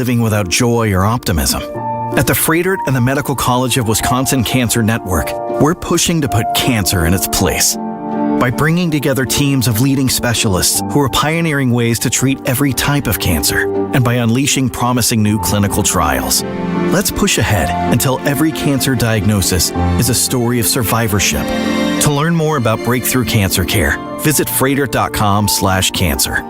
living without joy or optimism. At the Fredert and the Medical College of Wisconsin Cancer Network, we're pushing to put cancer in its place. By bringing together teams of leading specialists who are pioneering ways to treat every type of cancer, and by unleashing promising new clinical trials. Let's push ahead until every cancer diagnosis is a story of survivorship. To learn more about breakthrough cancer care, visit freighter.com/cancer.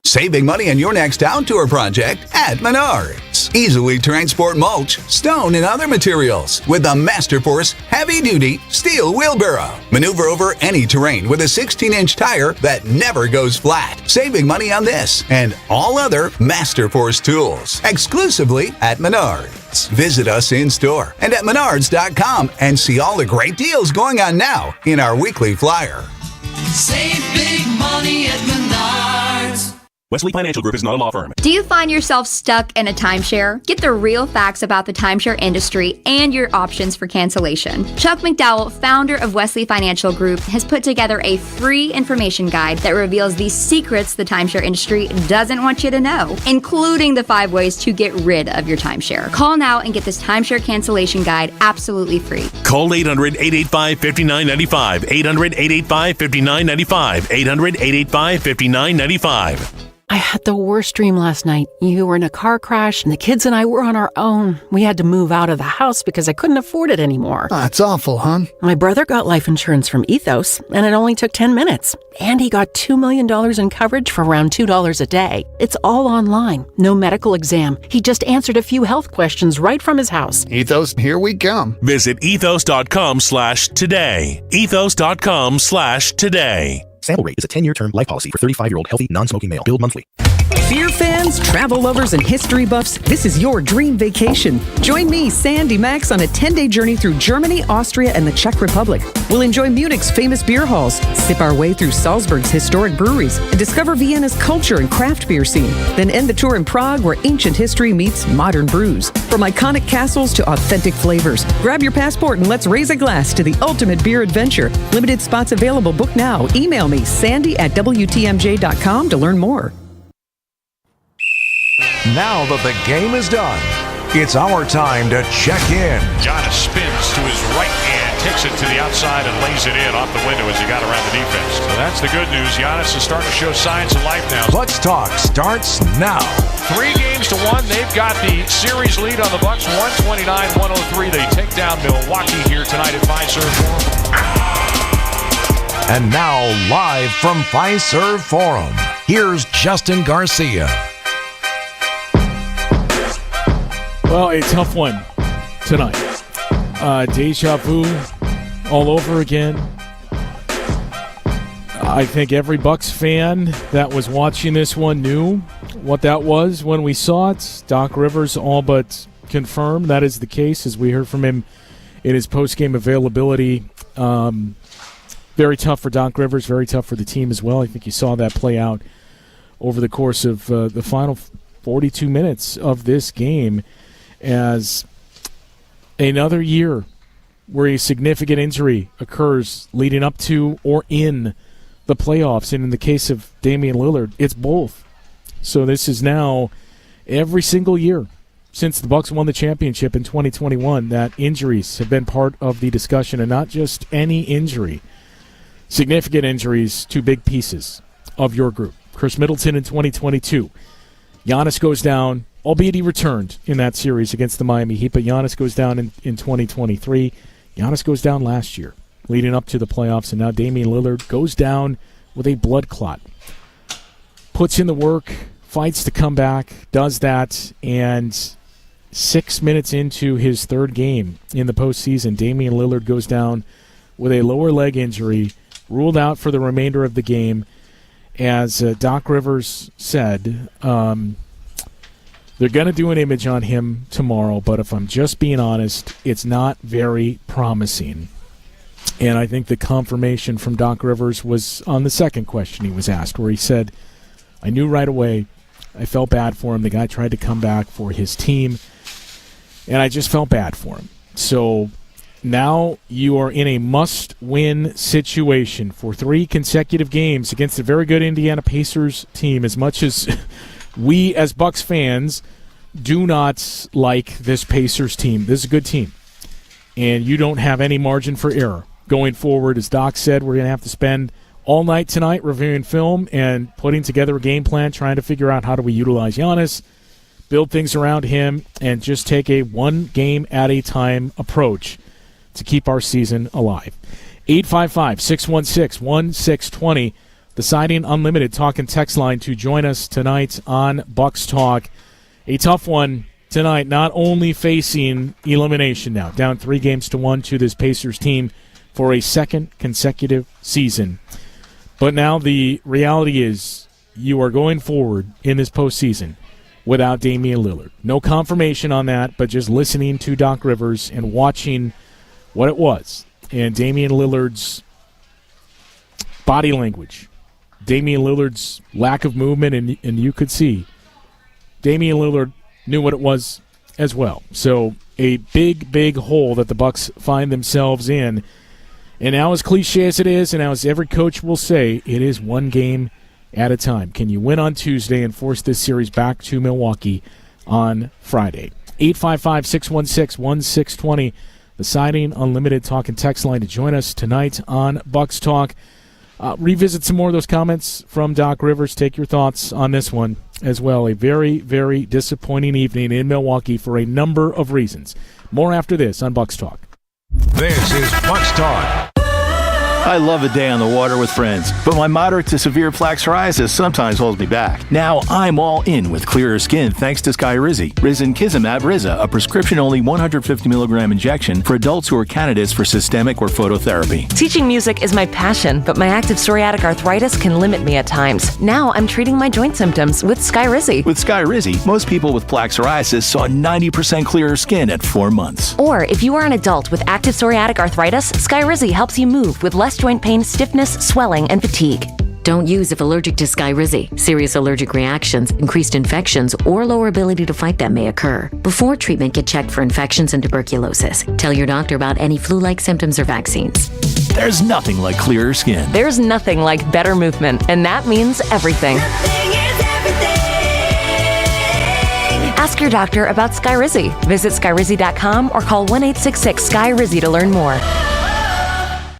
Saving money on your next outdoor project at Menards. Easily transport mulch, stone, and other materials with the Masterforce heavy-duty steel wheelbarrow. Maneuver over any terrain with a 16-inch tire that never goes flat. Saving money on this and all other Masterforce tools exclusively at Menards. Visit us in-store and at menards.com and see all the great deals going on now in our weekly flyer. Save big money at Menards. Wesley Financial Group is not a law firm. Do you find yourself stuck in a timeshare? Get the real facts about the timeshare industry and your options for cancellation. Chuck McDowell, founder of Wesley Financial Group, has put together a free information guide that reveals the secrets the timeshare industry doesn't want you to know, including the 5 ways to get rid of your timeshare. Call now and get this timeshare cancellation guide absolutely free. Call 800-885-5995. 800-885-5995. 800-885-5995. I had the worst dream last night. You were in a car crash, and the kids and I were on our own. We had to move out of the house because I couldn't afford it anymore. That's awful, hon. My brother got life insurance from Ethos, and it only took 10 minutes. And he got $2 million in coverage for around $2 a day. It's all online. No medical exam. He just answered a few health questions right from his house. Ethos, here we come. Visit ethos.com/today. Ethos.com/today. Sample rate is a 10-year term life policy for 35-year-old healthy, non-smoking male. Billed monthly. Beer fans, travel lovers, and history buffs, this is your dream vacation. Join me, Sandy Max, on a 10-day journey through Germany, Austria, and the Czech Republic. We'll enjoy Munich's famous beer halls, sip our way through Salzburg's historic breweries, and discover Vienna's culture and craft beer scene. Then end the tour in Prague, where ancient history meets modern brews. From iconic castles to authentic flavors. Grab your passport and let's raise a glass to the ultimate beer adventure. Limited spots available. Book now. Email me, sandy@wtmj.com, to learn more. Now that the game is done, it's our time to check in. Giannis spins to his right hand, takes it to the outside and lays it in off the window as he got around the defense. So that's the good news. Giannis is starting to show signs of life now. Let's Talk starts now. 3-1. They've got the series lead on the Bucks, 129-103. They take down Milwaukee here tonight at Fiserv Forum. And now, live from Fiserv Forum, here's Justin Garcia. Well, a tough one tonight. Deja vu all over again. I think every Bucks fan that was watching this one knew what that was when we saw it. Doc Rivers all but confirmed that is the case, as we heard from him in his post-game availability. Very tough for Doc Rivers, very tough for the team as well. I think you saw that play out over the course of the final 42 minutes of this game, as another year where a significant injury occurs leading up to or in the playoffs. And in the case of Damian Lillard, it's both. So this is now every single year since the Bucks won the championship in 2021 that injuries have been part of the discussion, and not just any injury. Significant injuries to big pieces of your group. Chris Middleton in 2022. Giannis goes down, albeit he returned in that series against the Miami Heat, but Giannis goes down in 2023. Giannis goes down last year, leading up to the playoffs, and now Damian Lillard goes down with a blood clot. Puts in the work, fights to come back, does that, and 6 minutes into his third game in the postseason, Damian Lillard goes down with a lower leg injury, ruled out for the remainder of the game. As Doc Rivers said, they're going to do an image on him tomorrow, but if I'm just being honest, it's not very promising. And I think the confirmation from Doc Rivers was on the second question he was asked, where he said, I knew right away, I felt bad for him. The guy tried to come back for his team, and I just felt bad for him. So now you are in a must-win situation for 3 consecutive games against a very good Indiana Pacers team. As much as we as Bucks fans do not like this Pacers team. This is a good team, and you don't have any margin for error going forward. As Doc said, we're going to have to spend all night tonight reviewing film and putting together a game plan, trying to figure out how do we utilize Giannis, build things around him, and just take a one-game-at-a-time approach to keep our season alive. 855-616-1620, the Siding Unlimited talk and text line to join us tonight on Bucks Talk. A tough one tonight, not only facing elimination now, down 3-1 to this Pacers team for a second consecutive season. But now the reality is you are going forward in this postseason without Damian Lillard. No confirmation on that, but just listening to Doc Rivers and watching what it was. And Damian Lillard's body language, Damian Lillard's lack of movement, and you could see Damian Lillard knew what it was as well. So a big, big hole that the Bucks find themselves in. And now, as cliche as it is, and as every coach will say, it is one game at a time. Can you win on Tuesday and force this series back to Milwaukee on Friday? 855-616-1620, the Siding Unlimited talk and text line to join us tonight on Bucks Talk. Revisit some more of those comments from Doc Rivers. Take your thoughts on this one as well. A very, very disappointing evening in Milwaukee for a number of reasons. More after this on Bucks Talk. This is Bucks Talk. I love a day on the water with friends, but my moderate to severe plaque psoriasis sometimes holds me back. Now I'm all in with clearer skin thanks to Skyrizi. Risankizumab Riza, a prescription-only 150 milligram injection for adults who are candidates for systemic or phototherapy. Teaching music is my passion, but my active psoriatic arthritis can limit me at times. Now I'm treating my joint symptoms with Skyrizi. With Skyrizi, most people with plaque psoriasis saw 90% clearer skin at 4 months. Or if you are an adult with active psoriatic arthritis, Skyrizi helps you move with less joint pain, stiffness, swelling, and fatigue. Don't use if allergic to Skyrizi. Serious allergic reactions, increased infections, or lower ability to fight them may occur. Before treatment, get checked for infections and tuberculosis. Tell your doctor about any flu-like symptoms or vaccines. There's nothing like clearer skin. There's nothing like better movement, and that means everything. Ask your doctor about Skyrizi. Visit Skyrizi.com or call 1-866-SKY-RIZZI to learn more.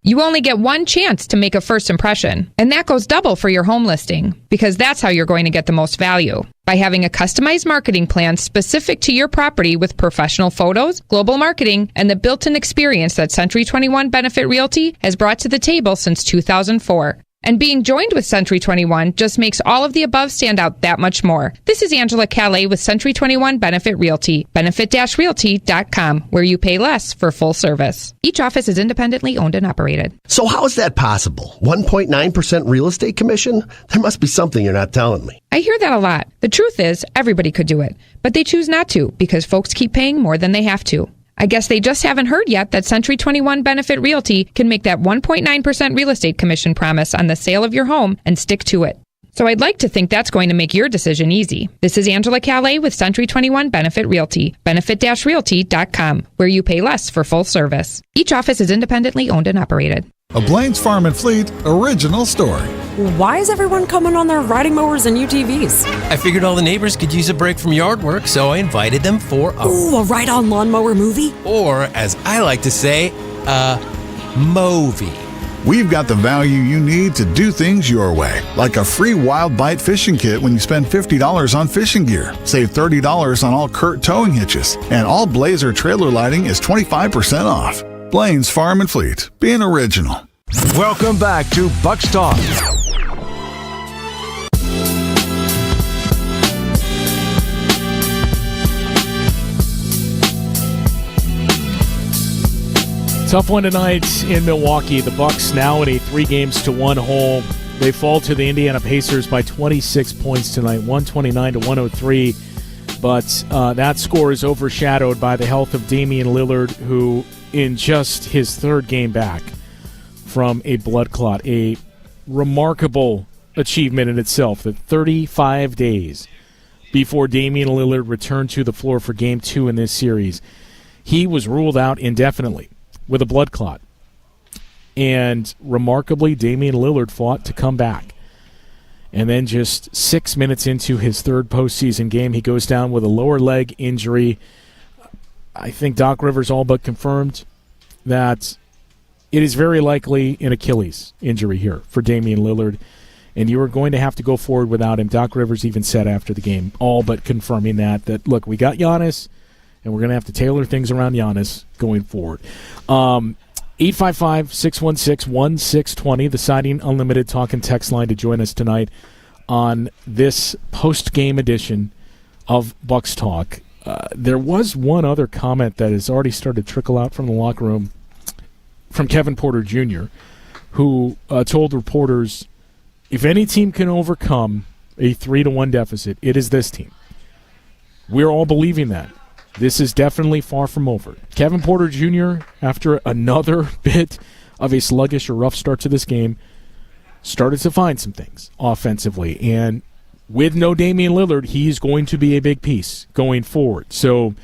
You only get one chance to make a first impression, and that goes double for your home listing, because that's how you're going to get the most value. By having a customized marketing plan specific to your property with professional photos, global marketing, and the built-in experience that Century 21 Benefit Realty has brought to the table since 2004. And being joined with Century 21 just makes all of the above stand out that much more. This is Angela Calais with Century 21 Benefit Realty, benefit-realty.com, where you pay less for full service. Each office is independently owned and operated. So how is that possible? 1.9% real estate commission? There must be something you're not telling me. I hear that a lot. The truth is, everybody could do it, but they choose not to because folks keep paying more than they have to. I guess they just haven't heard yet that Century 21 Benefit Realty can make that 1.9% real estate commission promise on the sale of your home and stick to it. So I'd like to think that's going to make your decision easy. This is Angela Calais with Century 21 Benefit Realty, benefit-realty.com, where you pay less for full service. Each office is independently owned and operated. A Blaine's Farm and Fleet original story. Why is everyone coming on their riding mowers and UTVs? I figured all the neighbors could use a break from yard work, so I invited them for a ride-on lawnmower movie? Or, as I like to say, a movie. We've got the value you need to do things your way, like a free Wild Bite fishing kit when you spend $50 on fishing gear. Save $30 on all Kurt towing hitches, and all Blazer trailer lighting is 25% off. Blaine's Farm and Fleet, being original. Welcome back to Bucks Talk. Tough one tonight in Milwaukee. The Bucks now at a 3-1 hole. They fall to the Indiana Pacers by 26 points tonight, 129-103. But that score is overshadowed by the health of Damian Lillard, who in just his third game back from a blood clot, a remarkable achievement in itself, that 35 days before Damian Lillard returned to the floor for Game 2 in this series, he was ruled out indefinitely with a blood clot. And remarkably, Damian Lillard fought to come back. And then just 6 minutes into his third postseason game, he goes down with a lower leg injury. I think Doc Rivers all but confirmed that it is very likely an Achilles injury here for Damian Lillard, and you are going to have to go forward without him. Doc Rivers even said after the game, all but confirming that look, we got Giannis, and we're going to have to tailor things around Giannis going forward. 855-616-1620, the Siding Unlimited talk and text line to join us tonight on this post-game edition of Bucks Talk. There was one other comment that has already started to trickle out from the locker room from Kevin Porter Jr., who told reporters, if any team can overcome a 3-1 deficit, it is this team. We're all believing that. This is definitely far from over. Kevin Porter Jr., after another bit of a sluggish or rough start to this game, started to find some things offensively. And with no Damian Lillard, he's going to be a big piece going forward. So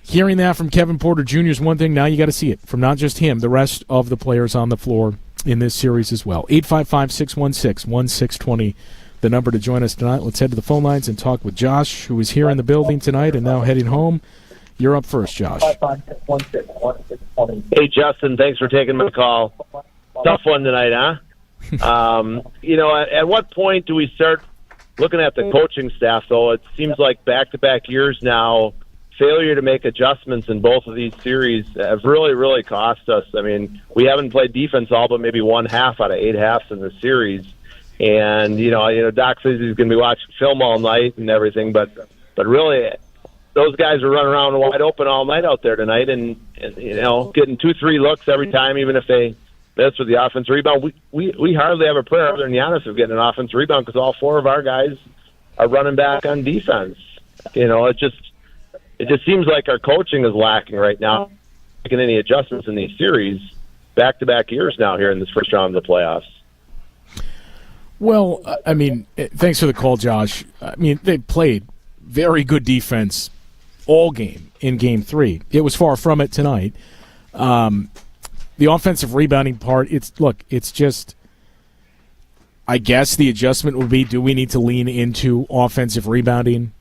hearing that from Kevin Porter Jr. is one thing. Now you got to see it from not just him, the rest of the players on the floor in this series as well. 855-616-1620, the number to join us tonight. Let's head to the phone lines and talk with Josh, who is here in the building tonight and now heading home. You're up first, Josh. Hey, Justin, thanks for taking my call. Tough one tonight, huh? At what point do we start looking at the coaching staff, though? It seems like back-to-back years now, failure to make adjustments in both of these series have really, really cost us. I mean, we haven't played defense all but maybe 1 half out of 8 halves in the series. And, Doc says he's going to be watching film all night and everything, but really those guys are running around wide open all night out there tonight and getting 2-3 looks every time, even if they miss with the offensive rebound. We hardly have a prayer other than Giannis of getting an offensive rebound because all 4 of our guys are running back on defense. It just seems like our coaching is lacking right now, making any adjustments in these series back-to-back years now here in this first round of the playoffs. Well, I mean, thanks for the call, Josh. I mean, they played very good defense all game in Game 3. It was far from it tonight. The offensive rebounding part, it's just, I guess the adjustment would be, do we need to lean into offensive rebounding,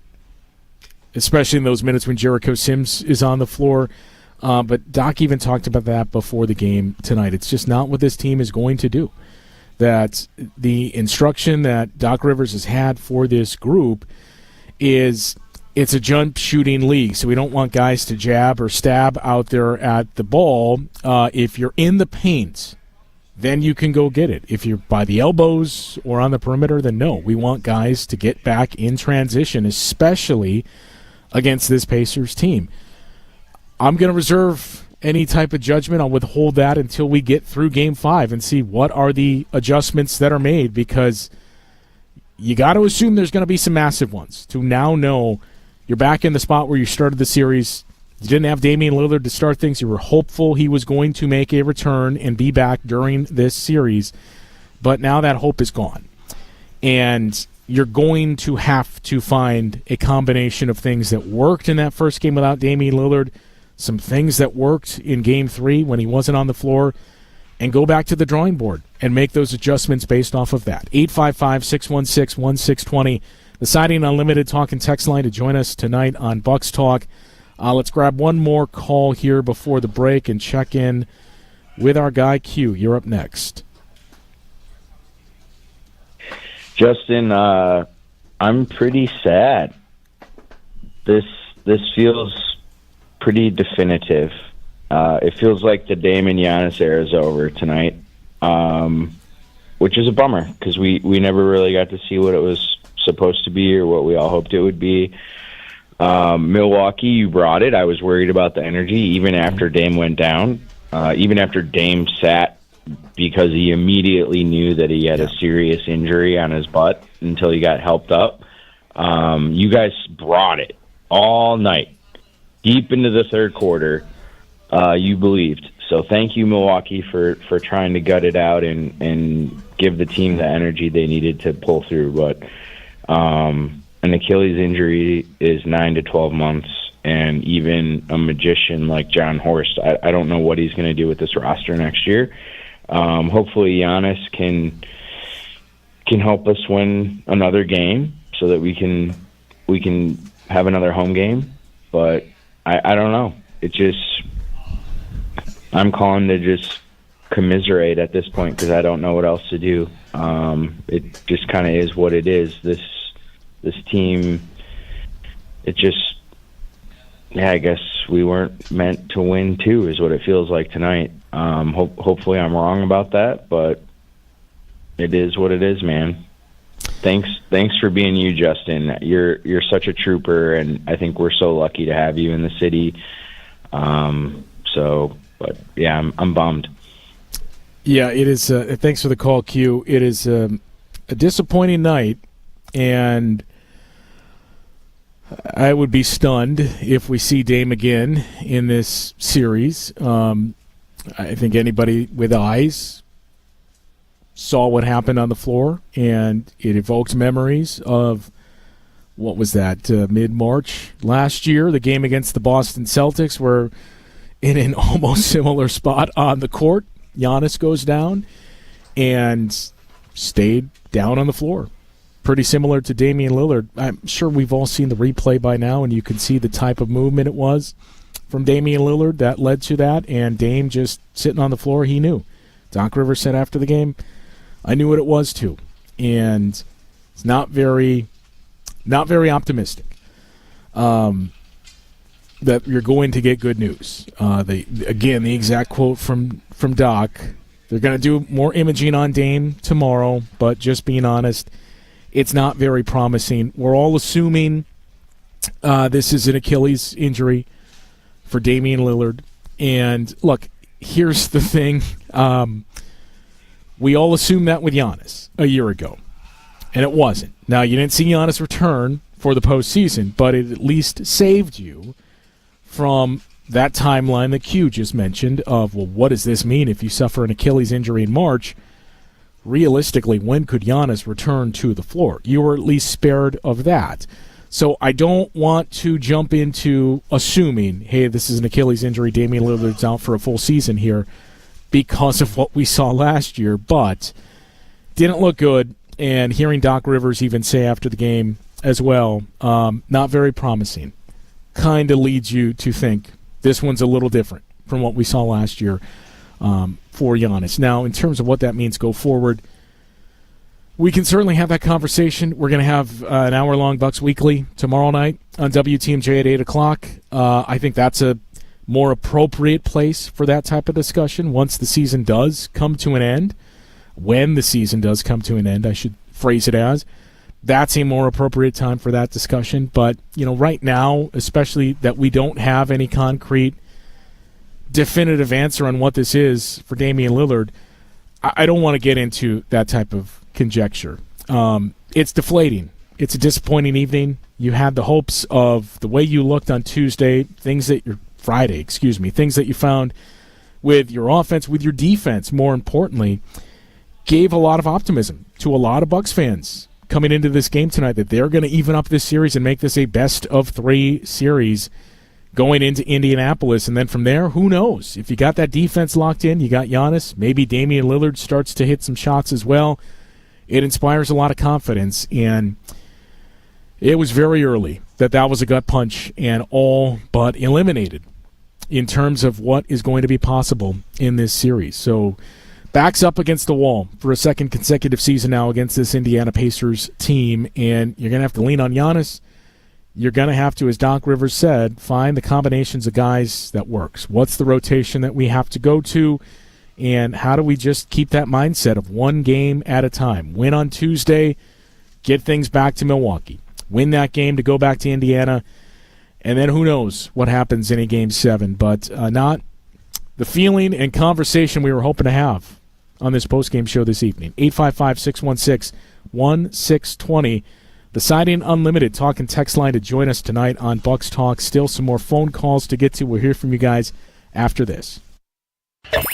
especially in those minutes when Jericho Sims is on the floor? But Doc even talked about that before the game tonight. It's just not what this team is going to do. That the instruction that Doc Rivers has had for this group is it's a jump shooting league, so we don't want guys to jab or stab out there at the ball. If you're in the paint, then you can go get it. If you're by the elbows or on the perimeter, then no. We want guys to get back in transition, especially against this Pacers team. I'm going to reserve any type of judgment. I'll withhold that until we get through Game 5 and see what are the adjustments that are made, because you got to assume there's going to be some massive ones to now know you're back in the spot where you started the series. You didn't have Damian Lillard to start things. You were hopeful he was going to make a return and be back during this series, but now that hope is gone. And you're going to have to find a combination of things that worked in that first game without Damian Lillard, some things that worked in Game 3 when he wasn't on the floor, and go back to the drawing board and make those adjustments based off of that. 855-616-1620, the Siding Unlimited talk and text line to join us tonight on Bucks Talk. Let's grab one more call here before the break and check in with our guy Q. You're up next. Justin, I'm pretty sad. This feels pretty definitive. It feels like the Dame and Giannis era is over tonight, which is a bummer because we never really got to see what it was supposed to be or what we all hoped it would be. Milwaukee, you brought it. I was worried about the energy even after Dame went down, even after Dame sat, because he immediately knew that he had a serious injury on his butt until he got helped up. You guys brought it all night. Deep into the third quarter, you believed. So thank you, Milwaukee, for trying to gut it out and give the team the energy they needed to pull through. But an Achilles injury is 9 to 12 months, and even a magician like John Horst, I don't know what he's going to do with this roster next year. Hopefully Giannis can can help us win another game so that we can have another home game. But I don't know. I'm calling to just commiserate at this point because I don't know what else to do. It just kind of is what it is. This team, I guess we weren't meant to win too, is what it feels like tonight. Hopefully I'm wrong about that, but it is what it is, man. Thanks for being you, Justin. You're such a trooper, and I think we're so lucky to have you in the city. But yeah, I'm bummed. Yeah, it is. Thanks for the call, Q. It is a disappointing night, and I would be stunned if we see Dame again in this series. I think anybody with eyes saw what happened on the floor, and it evoked memories of, what was that, mid-March last year, the game against the Boston Celtics, where in an almost similar spot on the court, Giannis goes down and stayed down on the floor. Pretty similar to Damian Lillard. I'm sure we've all seen the replay by now, and you can see the type of movement it was from Damian Lillard that led to that, and Dame just sitting on the floor, he knew. Doc Rivers said after the game, I knew what it was too. And it's not very optimistic that you're going to get good news. The exact quote from Doc, they're going to do more imaging on Dame tomorrow, but just being honest, it's not very promising. We're all assuming this is an Achilles injury for Damian Lillard. And look, here's the thing. We all assumed that with Giannis a year ago, and it wasn't. Now, you didn't see Giannis return for the postseason, but it at least saved you from that timeline that Q just mentioned of, well, what does this mean if you suffer an Achilles injury in March? Realistically, when could Giannis return to the floor? You were at least spared of that. So I don't want to jump into assuming, hey, this is an Achilles injury, Damian Lillard's out for a full season here because of what we saw last year, but didn't look good. And hearing Doc Rivers even say after the game as well, not very promising, kind of leads you to think this one's a little different from what we saw last year for Giannis. Now, in terms of what that means go forward, we can certainly have that conversation. We're going to have an hour-long Bucks Weekly tomorrow night on WTMJ at 8 o'clock. I think that's a more appropriate place for that type of discussion once the season does come to an end. When the season does come to an end, I should phrase it as. That's a more appropriate time for that discussion. But, right now, especially that we don't have any concrete, definitive answer on what this is for Damian Lillard, I don't want to get into that type of conjecture. It's deflating. It's a disappointing evening. You had the hopes of the way you looked on Tuesday, things that you found with your offense, with your defense, more importantly, gave a lot of optimism to a lot of Bucks fans coming into this game tonight that they're going to even up this series and make this a best-of-3 series going into Indianapolis. And then from there, who knows? If you got that defense locked in, you got Giannis, maybe Damian Lillard starts to hit some shots as well. It inspires a lot of confidence, and it was very early that was a gut punch and all but eliminated in terms of what is going to be possible in this series. So backs up against the wall for a second consecutive season now against this Indiana Pacers team, and you're going to have to lean on Giannis. You're going to have to, as Doc Rivers said, find the combinations of guys that works. What's the rotation that we have to go to, and how do we just keep that mindset of one game at a time? Win on Tuesday, get things back to Milwaukee. Win that game to go back to Indiana, and then who knows what happens in a Game 7. But not the feeling and conversation we were hoping to have on this postgame show this evening. 855-616-1620. The Siding Unlimited talk and text line to join us tonight on Bucks Talk. Still some more phone calls to get to. We'll hear from you guys after this.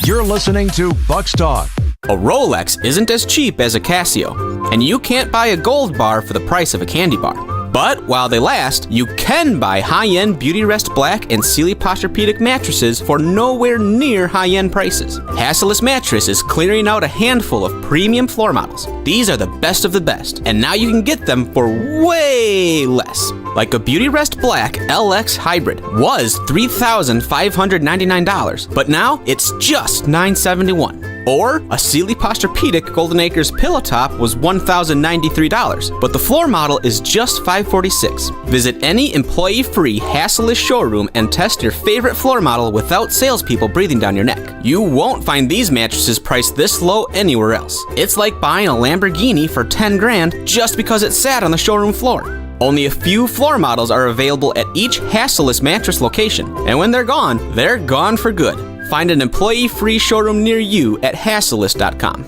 You're listening to Bucks Talk. A Rolex isn't as cheap as a Casio, and you can't buy a gold bar for the price of a candy bar. But while they last, you can buy high-end Beautyrest Black and Sealy Posturepedic mattresses for nowhere near high-end prices. Hassellus Mattress is clearing out a handful of premium floor models. These are the best of the best, and now you can get them for way less. Like a Beautyrest Black LX Hybrid was $3,599, but now it's just $971. Or a Sealy Posturepedic Golden Acres Pillow Top was $1,093, but the floor model is just $546. Visit any employee-free Hassellus showroom and test your favorite floor model without salespeople breathing down your neck. You won't find these mattresses priced this low anywhere else. It's like buying a Lamborghini for $10,000 just because it sat on the showroom floor. Only a few floor models are available at each Hassellus mattress location, and when they're gone for good. Find an employee-free showroom near you at hassellus.com.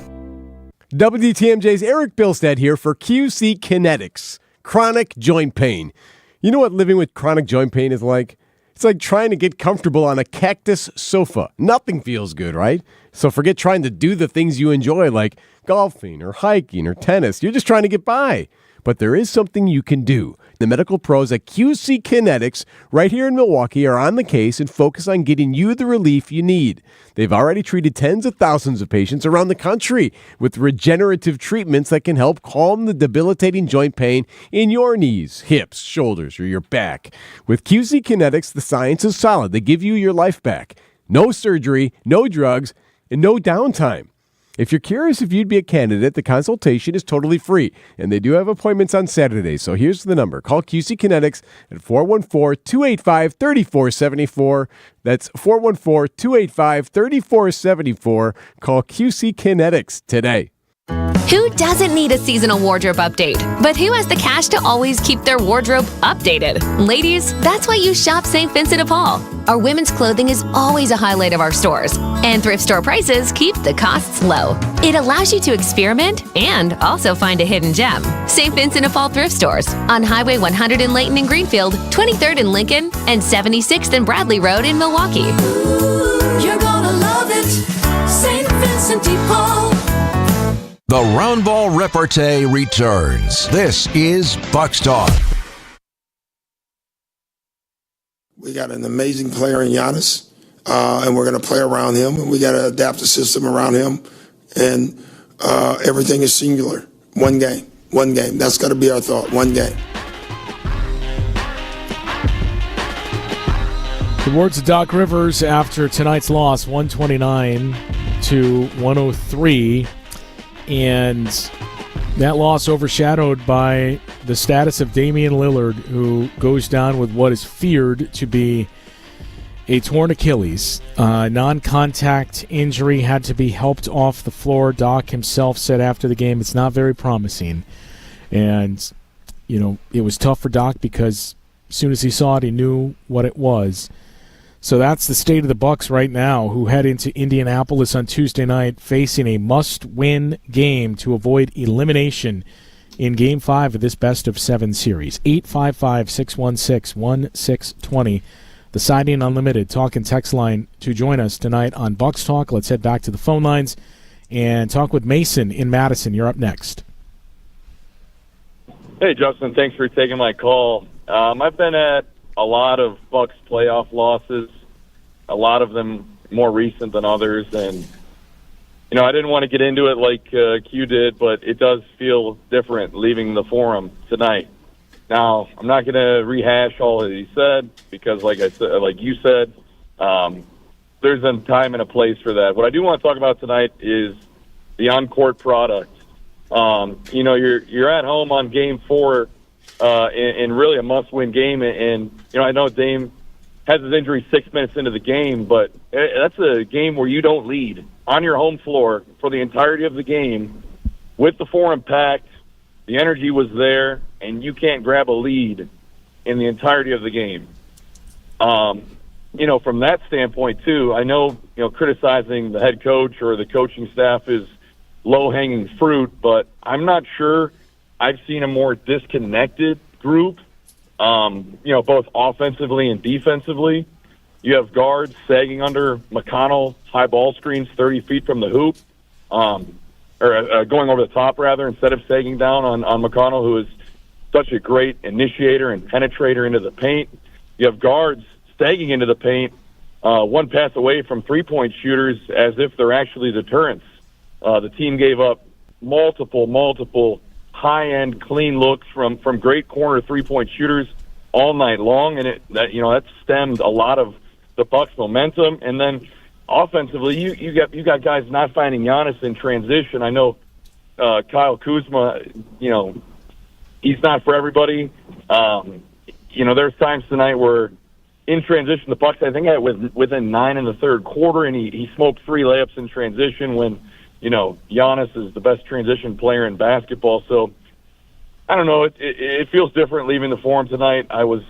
WTMJ's Eric Bilstead here for QC Kinetics, chronic joint pain. You know what living with chronic joint pain is like? It's like trying to get comfortable on a cactus sofa. Nothing feels good, right? So forget trying to do the things you enjoy like golfing or hiking or tennis. You're just trying to get by. But there is something you can do. The medical pros at QC Kinetics right here in Milwaukee are on the case and focus on getting you the relief you need. They've already treated tens of thousands of patients around the country with regenerative treatments that can help calm the debilitating joint pain in your knees, hips, shoulders, or your back. With QC Kinetics, the science is solid. They give you your life back. No surgery, no drugs, and no downtime. If you're curious if you'd be a candidate, the consultation is totally free, and they do have appointments on Saturdays. So here's the number. Call QC Kinetics at 414-285-3474. That's 414-285-3474. Call QC Kinetics today. Who doesn't need a seasonal wardrobe update? But who has the cash to always keep their wardrobe updated? Ladies, that's why you shop St. Vincent de Paul. Our women's clothing is always a highlight of our stores, and thrift store prices keep the costs low. It allows you to experiment and also find a hidden gem. St. Vincent de Paul thrift stores on Highway 100 in Layton and Greenfield, 23rd in Lincoln, and 76th and Bradley Road in Milwaukee. Ooh, you're gonna love it, St. Vincent de Paul. The Roundball Repartee returns. This is Bucks Talk. We got an amazing player in Giannis, and we're going to play around him, and we got to adapt the system around him, and everything is singular. One game. That's got to be our thought. One game. The words of Doc Rivers after tonight's loss, 129-103. And that loss overshadowed by the status of Damian Lillard, who goes down with what is feared to be a torn Achilles. Non-contact injury, had to be helped off the floor. Doc himself said after the game it's not very promising. And, you know, it was tough for Doc because as soon as he saw it, he knew what it was. So that's the state of the Bucks right now, who head into Indianapolis on Tuesday night facing a must-win game to avoid elimination in Game 5 of this best-of-7 series. 855-616-1620. The Siding Unlimited talk and text line to join us tonight on Bucks Talk. Let's head back to the phone lines and talk with Mason in Madison. You're up next. Hey, Justin. Thanks for taking my call. I've been at a lot of Bucks playoff losses, a lot of them more recent than others, and you know, I didn't want to get into it like Q did, but it does feel different leaving the Forum tonight. Now, I'm not going to rehash all that he said because, like you said, there's a time and a place for that. What I do want to talk about tonight is the on-court product. You know, you're at home on Game 4. In really a must-win game, and you know, I know Dame has his injury 6 minutes into the game, but that's a game where you don't lead on your home floor for the entirety of the game with the Forum packed. The energy was there, and you can't grab a lead in the entirety of the game. You know, from that standpoint too, I know, you know, criticizing the head coach or the coaching staff is low-hanging fruit, but I'm not sure I've seen a more disconnected group, you know, both offensively and defensively. You have guards sagging under McConnell, high ball screens 30 feet from the hoop, or going over the top, rather, instead of sagging down on McConnell, who is such a great initiator and penetrator into the paint. You have guards stagging into the paint, one pass away from three-point shooters as if they're actually deterrents. The team gave up multiple high-end clean looks from great corner three-point shooters all night long, and that stemmed a lot of the Bucks' momentum. And then offensively, you got guys not finding Giannis in transition. I know Kyle Kuzma, he's not for everybody. There's times tonight where in transition, the Bucks, I think, had within 9 in the third quarter, and he smoked 3 layups in transition when, Giannis is the best transition player in basketball. So, I don't know. It feels different leaving the Forum tonight. I was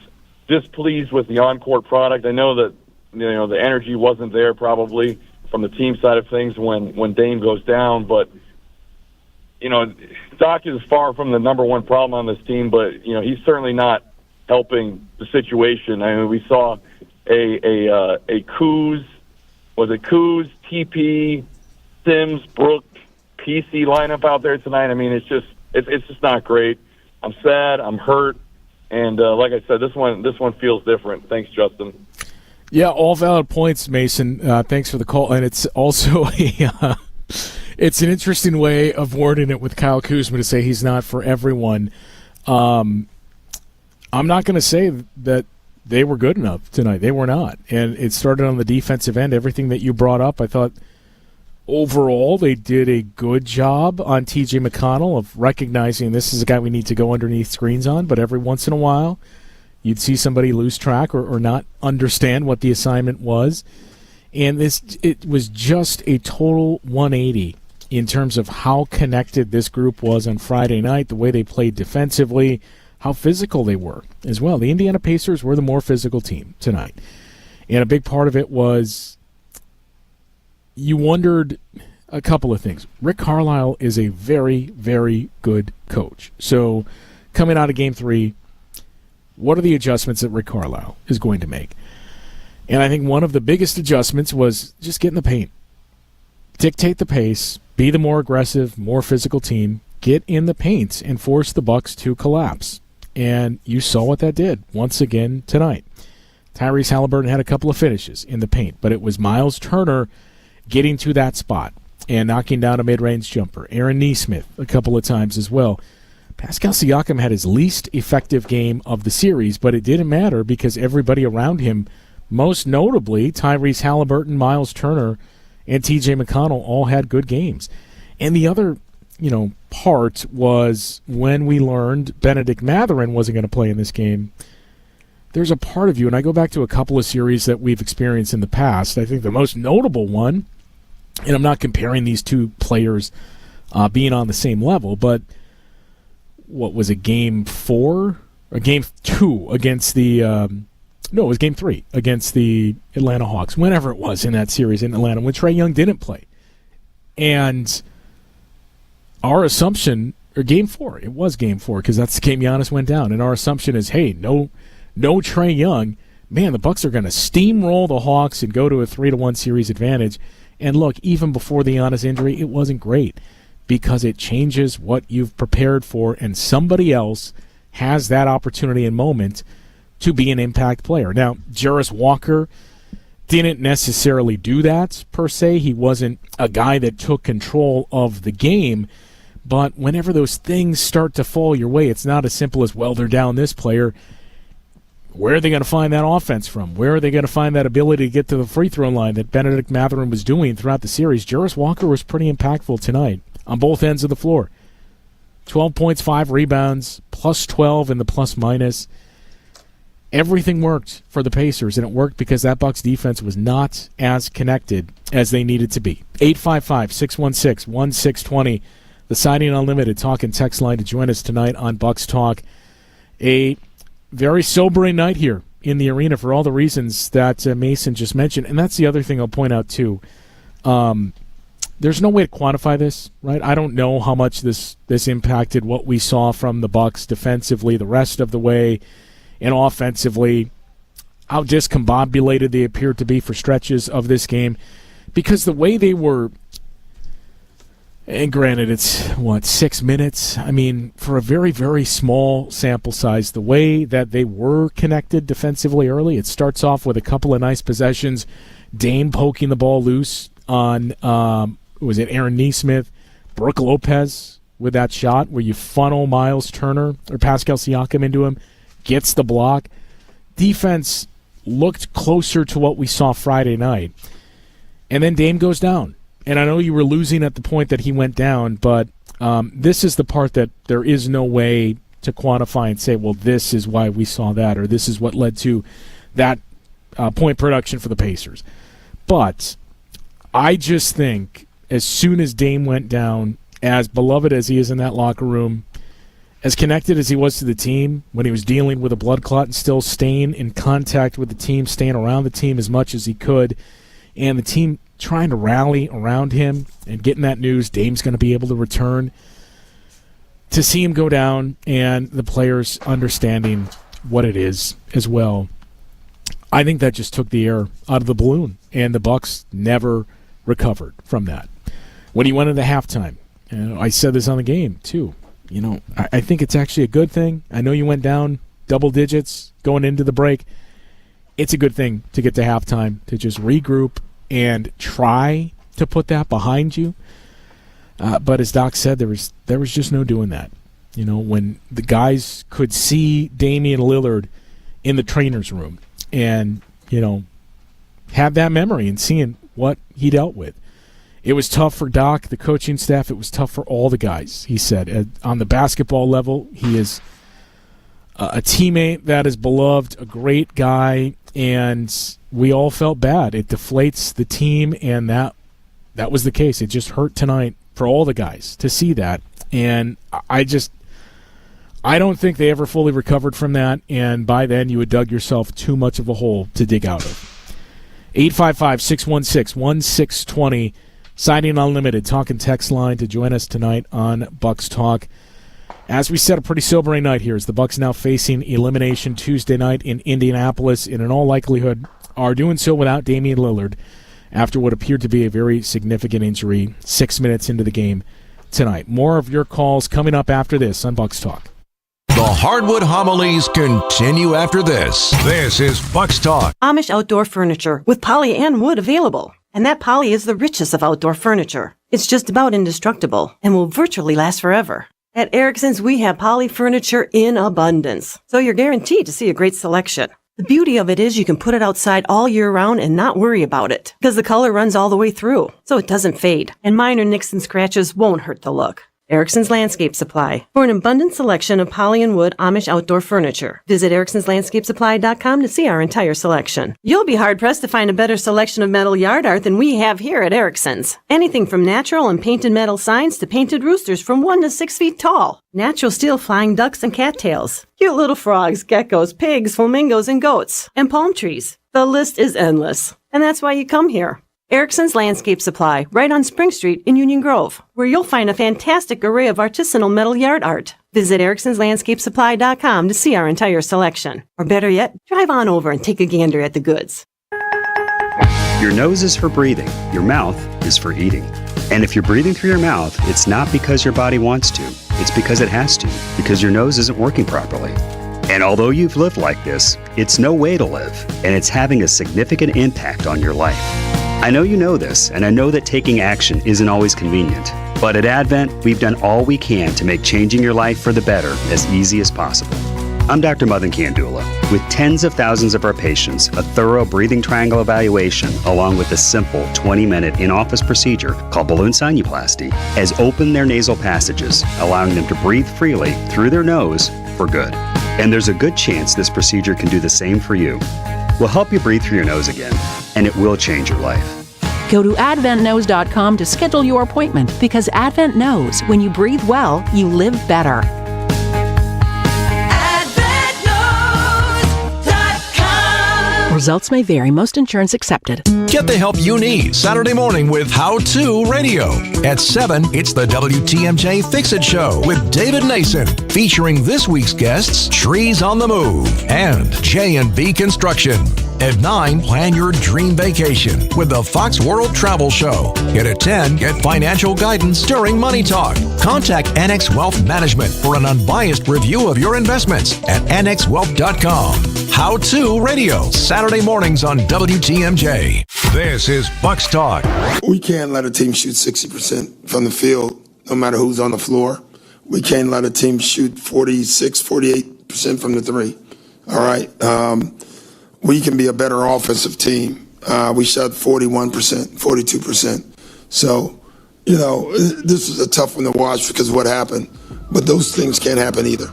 displeased with the on-court product. I know that, the energy wasn't there probably from the team side of things when Dame goes down, but Doc is far from the number one problem on this team, but he's certainly not helping the situation. I mean, we saw a Kuz, TP, Sims, Brook, PC lineup out there tonight. I mean, it's just not great. I'm sad. I'm hurt, and like I said, this one feels different. Thanks, Justin. Yeah, all valid points, Mason. Thanks for the call, and it's also it's an interesting way of wording it with Kyle Kuzma to say he's not for everyone. I'm not going to say that they were good enough tonight. They were not. And it started on the defensive end. Everything that you brought up, I thought overall they did a good job on TJ McConnell of recognizing this is a guy we need to go underneath screens on, but every once in a while you'd see somebody lose track or not understand what the assignment was. And it was just a total 180 in terms of how connected this group was on Friday night, the way they played defensively, how physical they were as well. The Indiana Pacers were the more physical team tonight. And a big part of it was you wondered a couple of things. Rick Carlisle is a very, very good coach. So coming out of Game 3, what are the adjustments that Rick Carlisle is going to make? And I think one of the biggest adjustments was just get in the paint. Dictate the pace, be the more aggressive, more physical team, get in the paint and force the Bucks to collapse. And you saw what that did once again tonight. Tyrese Halliburton had a couple of finishes in the paint, but it was Miles Turner getting to that spot and knocking down a mid-range jumper. Aaron Nesmith a couple of times as well. Pascal Siakam had his least effective game of the series, but it didn't matter because everybody around him, most notably Tyrese Halliburton, Miles Turner, and TJ McConnell, all had good games. And the other part was when we learned Benedict Mathurin wasn't going to play in this game. There's a part of you, and I go back to a couple of series that we've experienced in the past. I think the most notable one, and I'm not comparing these two players being on the same level, but what was it, Game 4? Or Game 2 against the no, it was Game 3 against the Atlanta Hawks, whenever it was in that series in Atlanta, when Trae Young didn't play. And our assumption, or Game 4, it was Game 4, because that's the game Giannis went down, and our assumption is, hey, no Trae Young, man, the Bucks are going to steamroll the Hawks and go to a 3-1 series advantage. And look, even before the Giannis injury, it wasn't great, because it changes what you've prepared for, and somebody else has that opportunity and moment to be an impact player. Now, Jarris Walker didn't necessarily do that, per se. He wasn't a guy that took control of the game, but whenever those things start to fall your way, it's not as simple as, well, they're down this player. Where are they going to find that offense from? Where are they going to find that ability to get to the free throw line that Benedict Mathurin was doing throughout the series? Jarris Walker was pretty impactful tonight on both ends of the floor. 12 points, 5 rebounds, plus 12 in the plus-minus. Everything worked for the Pacers, and it worked because that Bucks defense was not as connected as they needed to be. 855-616-1620, the Siding Unlimited talk and text line to join us tonight on Bucks Talk. A very sobering night here in the arena for all the reasons that Mason just mentioned, and that's the other thing I'll point out too. There's no way to quantify this, right? I don't know how much this impacted what we saw from the Bucks defensively the rest of the way, and offensively, how discombobulated they appeared to be for stretches of this game, because the way they were, And granted, it's, 6 minutes? I mean, for a very, very small sample size, the way that they were connected defensively early, it starts off with a couple of nice possessions. Dame poking the ball loose on, was it Aaron Nesmith? Brooke Lopez with that shot where you funnel Miles Turner or Pascal Siakam into him, gets the block. Defense looked closer to what we saw Friday night. And then Dame goes down. And I know you were losing at the point that he went down, but this is the part that there is no way to quantify and say, well, this is why we saw that, or this is what led to that point production for the Pacers. But I just think as soon as Dame went down, as beloved as he is in that locker room, as connected as he was to the team when he was dealing with a blood clot and still staying in contact with the team, staying around the team as much as he could, and the team trying to rally around him and getting that news Dame's going to be able to return, to see him go down and the players understanding what it is as well, I think that just took the air out of the balloon, and the Bucks never recovered from that. When he went into halftime, I said this on the game too, I think it's actually a good thing. I know you went down double digits going into the break. It's a good thing to get to halftime, to just regroup and try to put that behind you. But as Doc said, there was just no doing that. When the guys could see Damian Lillard in the trainer's room and, have that memory and seeing what he dealt with. It was tough for Doc, the coaching staff. It was tough for all the guys, he said. On the basketball level, he is a teammate that is beloved, a great guy, and we all felt bad. It deflates the team, and that was the case. It just hurt tonight for all the guys to see that, and I don't think they ever fully recovered from that, and by then you had dug yourself too much of a hole to dig out of. 855-616-1620, Siding Unlimited, talk and text line to join us tonight on Bucks Talk. As we said, a pretty sobering night here as the Bucks now facing elimination Tuesday night in Indianapolis, and in all likelihood are doing so without Damian Lillard after what appeared to be a very significant injury 6 minutes into the game tonight. More of your calls coming up after this on Bucks Talk. The Hardwood Homilies continue after this. This is Bucks Talk. Amish outdoor furniture with poly and wood available. And that poly is the richest of outdoor furniture. It's just about indestructible and will virtually last forever. At Erickson's, we have poly furniture in abundance, so you're guaranteed to see a great selection. The beauty of it is you can put it outside all year round and not worry about it, because the color runs all the way through, so it doesn't fade, and minor nicks and scratches won't hurt the look. Erickson's Landscape Supply. For an abundant selection of poly and wood Amish outdoor furniture, visit ericksonslandscapesupply.com to see our entire selection. You'll be hard-pressed to find a better selection of metal yard art than we have here at Erickson's. Anything from natural and painted metal signs to painted roosters from 1 to 6 feet tall. Natural steel flying ducks and cattails. Cute little frogs, geckos, pigs, flamingos, and goats. And palm trees. The list is endless. And that's why you come here. Erickson's Landscape Supply, right on Spring Street in Union Grove, where you'll find a fantastic array of artisanal metal yard art. Visit ericksonslandscapesupply.com to see our entire selection. Or better yet, drive on over and take a gander at the goods. Your nose is for breathing. Your mouth is for eating. And if you're breathing through your mouth, it's not because your body wants to. It's because it has to, because your nose isn't working properly. And although you've lived like this, it's no way to live, and it's having a significant impact on your life. I know you know this, and I know that taking action isn't always convenient. But at Advent, we've done all we can to make changing your life for the better as easy as possible. I'm Dr. Madan Kandula. With tens of thousands of our patients, a thorough breathing triangle evaluation, along with a simple 20-minute in-office procedure called balloon sinuplasty, has opened their nasal passages, allowing them to breathe freely through their nose for good. And there's a good chance this procedure can do the same for you. We'll help you breathe through your nose again, and it will change your life. Go to adventknows.com to schedule your appointment, because Advent knows when you breathe well, you live better. Results may vary. Most insurance accepted. Get the help you need Saturday morning with How To Radio. At 7, it's the WTMJ Fix-It Show with David Nason, featuring this week's guests, Trees on the Move and J&B Construction. At 9, plan your dream vacation with the Fox World Travel Show. And at 10, get financial guidance during Money Talk. Contact Annex Wealth Management for an unbiased review of your investments at annexwealth.com. How To Radio, Saturday mornings on WTMJ. This is Bucks Talk. We can't let a team shoot 60% from the field, no matter who's on the floor. We can't let a team shoot 46, 48% from the three. All right? We can be a better offensive team. We shot 41%, 42%. So, this was a tough one to watch because of what happened. But those things can't happen either.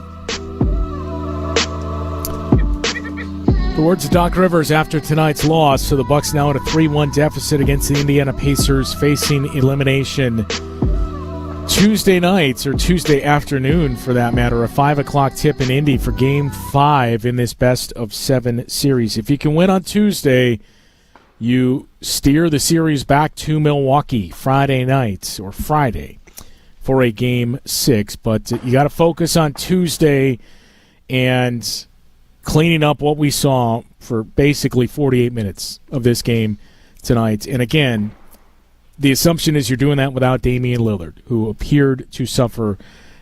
The words of Doc Rivers after tonight's loss. So the Bucks now at a 3-1 deficit against the Indiana Pacers, facing elimination Tuesday nights, or Tuesday afternoon for that matter, a 5 o'clock tip in Indy for Game 5 in this best-of-7 series. If you can win on Tuesday, you steer the series back to Milwaukee Friday night, or Friday, for a Game 6. But you got to focus on Tuesday and cleaning up what we saw for basically 48 minutes of this game tonight. And again, the assumption is you're doing that without Damian Lillard, who appeared to suffer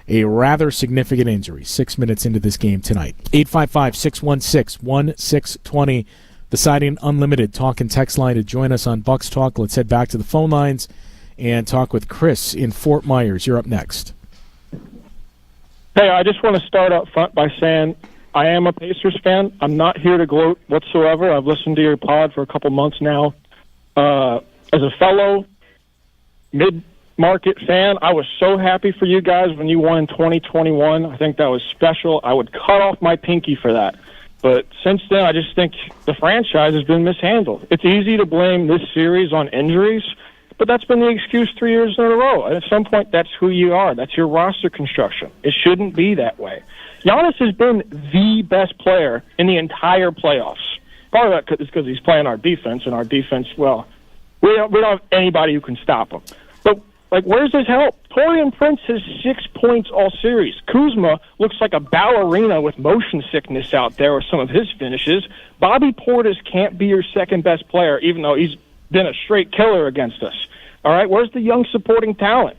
a rather significant injury 6 minutes into this game tonight. 855-616-1620, the Siding Unlimited talk and text line to join us on Bucks Talk. Let's head back to the phone lines and talk with Chris in Fort Myers. You're up next. Hey, I just want to start up front by saying I am a Pacers fan. I'm not here to gloat whatsoever. I've listened to your pod for a couple months now. As a fellow mid-market fan, I was so happy for you guys when you won in 2021. I think that was special. I would cut off my pinky for that. But since then, I just think the franchise has been mishandled. It's easy to blame this series on injuries, but that's been the excuse 3 years in a row. And at some point, that's who you are. That's your roster construction. It shouldn't be that way. Giannis has been the best player in the entire playoffs. Part of that is because he's playing our defense, and our defense, well, we don't have anybody who can stop him. But, where's his help? Taurean Prince has 6 points all series. Kuzma looks like a ballerina with motion sickness out there with some of his finishes. Bobby Portis can't be your second-best player, even though he's been a straight killer against us. All right, where's the young supporting talent?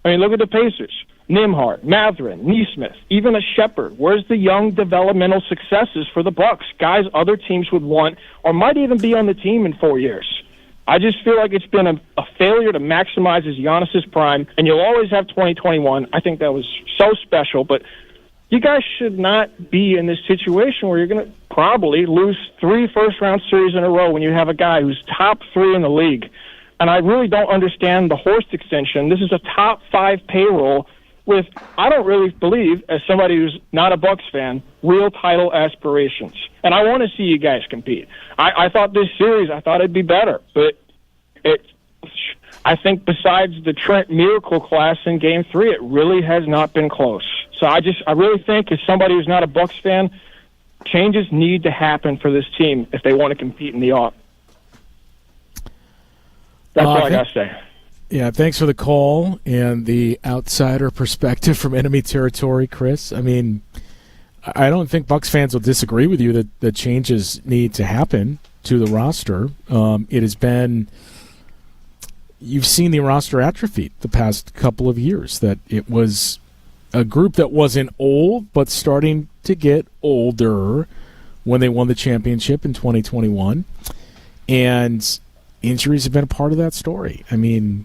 I mean, look at the Pacers. Nembhard, Mathurin, Nesmith, even a Shepherd. Where's the young developmental successes for the Bucks? Guys other teams would want or might even be on the team in 4 years. I just feel like it's been a failure to maximize his Giannis's prime, and you'll always have 2021. I think that was so special, but you guys should not be in this situation where you're going to probably lose 3 first-round series in a row when you have a guy who's top 3 in the league. And I really don't understand the Horst extension. This is a top 5 payroll with, I don't really believe, as somebody who's not a Bucks fan, real title aspirations. And I want to see you guys compete. I thought this series, it'd be better. But I think besides the Trent Miracle class in Game 3, it really has not been close. So I really think, as somebody who's not a Bucks fan, changes need to happen for this team if they want to compete in the AWP. That's all I got to say. Yeah, thanks for the call and the outsider perspective from enemy territory, Chris. I mean, I don't think Bucks fans will disagree with you that the changes need to happen to the roster. It has been, you've seen the roster atrophy the past couple of years, that it was a group that wasn't old but starting to get older when they won the championship in 2021. And injuries have been a part of that story. I mean,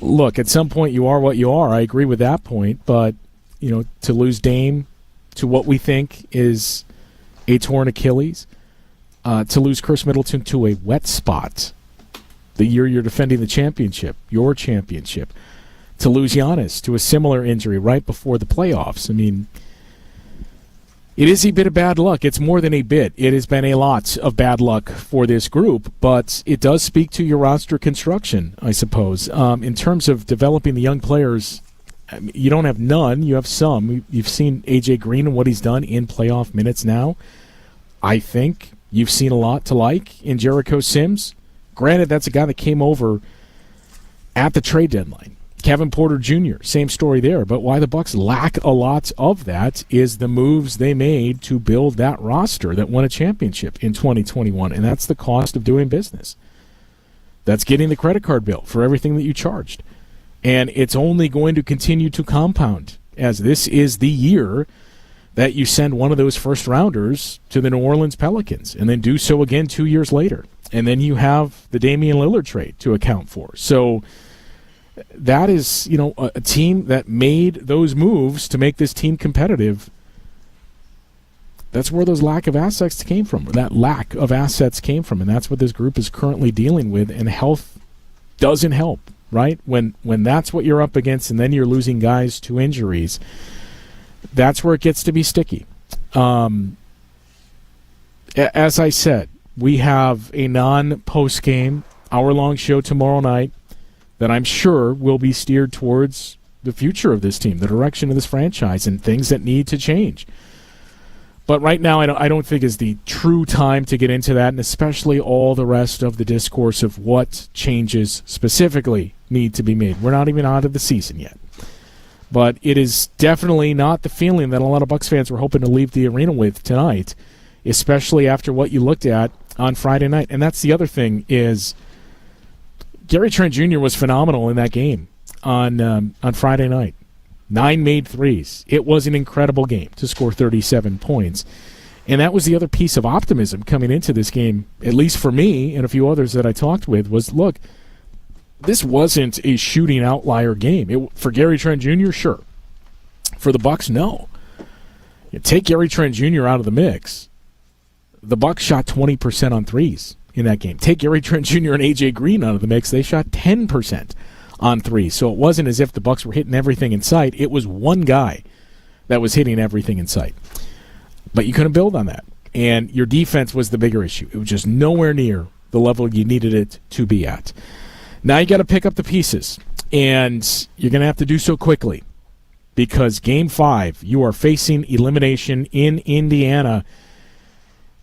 look, at some point you are what you are. I agree with that point, but to lose Dame to what we think is a torn Achilles, to lose Chris Middleton to a wet spot the year you're defending the championship, your championship, to lose Giannis to a similar injury right before the playoffs. I mean, it is a bit of bad luck. It's more than a bit. It has been a lot of bad luck for this group, but it does speak to your roster construction, I suppose. In terms of developing the young players, you don't have none. You have some. You've seen A.J. Green and what he's done in playoff minutes now. I think you've seen a lot to like in Jericho Sims. Granted, that's a guy that came over at the trade deadline. Kevin Porter Jr., same story there. But why the Bucks lack a lot of that is the moves they made to build that roster that won a championship in 2021, and that's the cost of doing business. That's getting the credit card bill for everything that you charged. And it's only going to continue to compound, as this is the year that you send one of those first-rounders to the New Orleans Pelicans and then do so again 2 years later. And then you have the Damian Lillard trade to account for. So that is, a team that made those moves to make this team competitive. That's where those lack of assets came from, and that's what this group is currently dealing with, and health doesn't help, right? When that's what you're up against, and then you're losing guys to injuries, that's where it gets to be sticky. As I said, we have a non-post-game, hour-long show tomorrow night that I'm sure will be steered towards the future of this team, the direction of this franchise, and things that need to change. But right now, I don't think is the true time to get into that, and especially all the rest of the discourse of what changes specifically need to be made. We're not even out of the season yet. But it is definitely not the feeling that a lot of Bucks fans were hoping to leave the arena with tonight, especially after what you looked at on Friday night. And that's the other thing is Gary Trent Jr. was phenomenal in that game on Friday night. 9 made threes. It was an incredible game to score 37 points. And that was the other piece of optimism coming into this game, at least for me and a few others that I talked with, was, look, this wasn't a shooting outlier game. For Gary Trent Jr., sure. For the Bucks, no. You take Gary Trent Jr. out of the mix, the Bucks shot 20% on threes in that game. Take Gary Trent Jr. and A.J. Green out of the mix, they shot 10% on threes. So it wasn't as if the Bucks were hitting everything in sight. It was one guy that was hitting everything in sight. But you couldn't build on that. And your defense was the bigger issue. It was just nowhere near the level you needed it to be at. Now you got to pick up the pieces. And you're going to have to do so quickly. Because Game 5, you are facing elimination in Indiana.